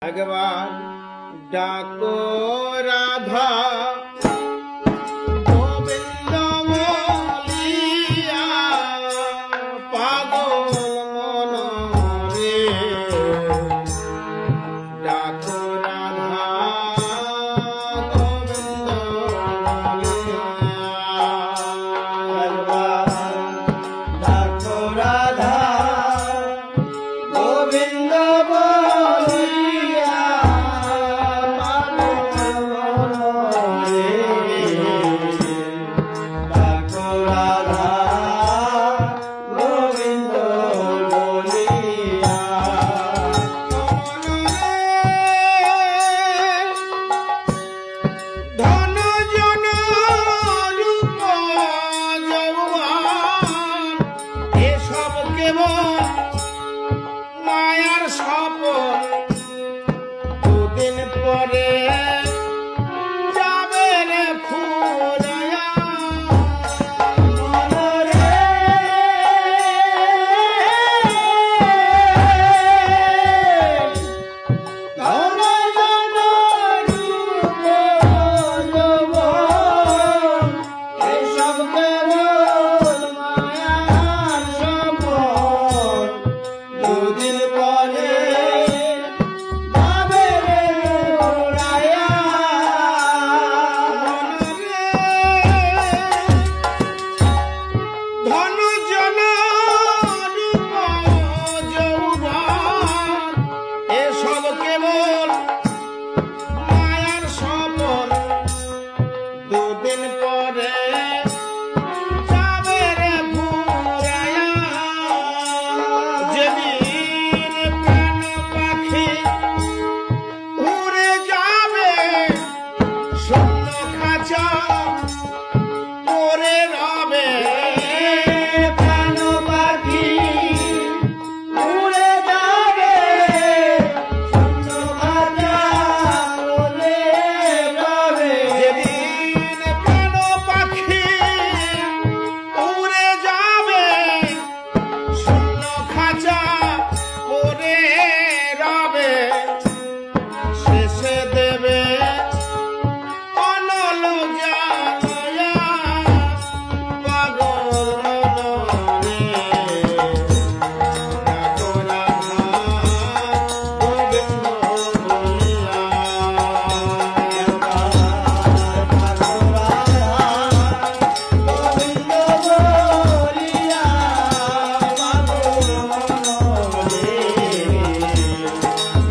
একবার ডাকো রাধা গোবিন্দ বলিয়া পাগল মন রে ডাকো রাধা গোবিন্দ বলিয়া একবার ডাকো রাধা গোবিন্দ বলিয়া পাগল মন রে ডাকো রাধা গোবিন্দ বলিয়া ধন জন রূপ যৌবন এসব কেবল মায়ার স্বপন দুদিন পরে যাবে রে ফুরায়া মন রে ধন জন রূপ যৌবন এসব কেবল মায়ার স্বপন দুদিন পরে যাবে রে উড়াইয়া ধন জন রূপ যৌবন এসব কেবল মায়ার স্বপন দুদিন পরে যাবে রে ফুরায়া যেদিন প্রাণ পাখি উড়ে যাবে শূন্য খাঁচা পরে রবে প্রাণ পাখি উড়ে যাবে শূন্য খাঁচা বলে যাবে যেদিন প্রাণ পাখি উড়ে যাবে শূন্য খাঁচা পরে রবে শেষে দেবে অনল জ্বালায়া পাগল মনরে ডাকো রাধা গোবিন্দ বলিয়া গোবিন্দ বলিয়া পাগল মনরে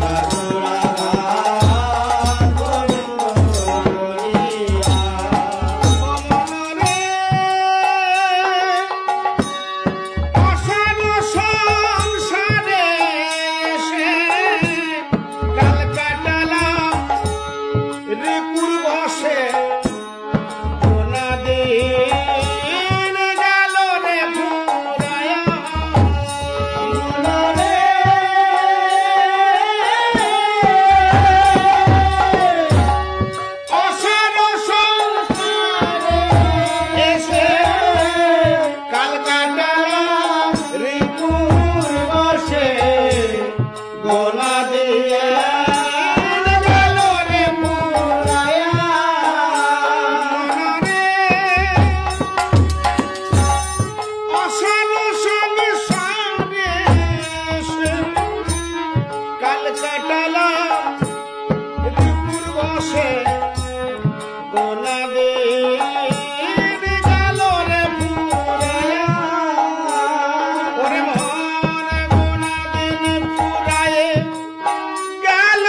ডাকো রাধা গোবিন্দ বলিয়া অসার সংসারে এসে কাল কাটালাম রিপুর বসে কোনা দিন গেল রে ফুরায়া মনরে অসার সংসারে এসে কাল কাটালাম রিপুর বসে গোনা দিয়ে গেল রে ফুরায়া অসার সংসারে এসে কাল কাটালাম রিপুর বসে গোনা দিন গেল রে ফুরায়া ওরে মন গোনা দিন ফুরায়ে গেল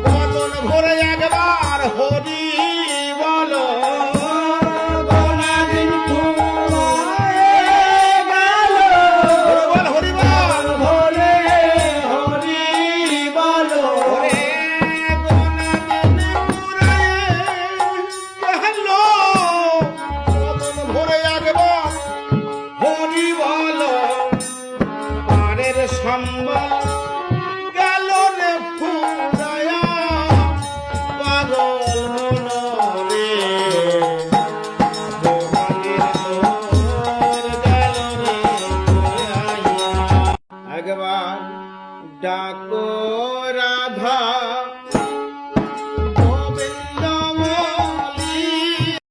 বদন ভরে একবার হরি বলো গোনা দিন ফুরায়ে গেল বল হরি বল ভোলে হরি বলো ওরে গোনা দিন রাধা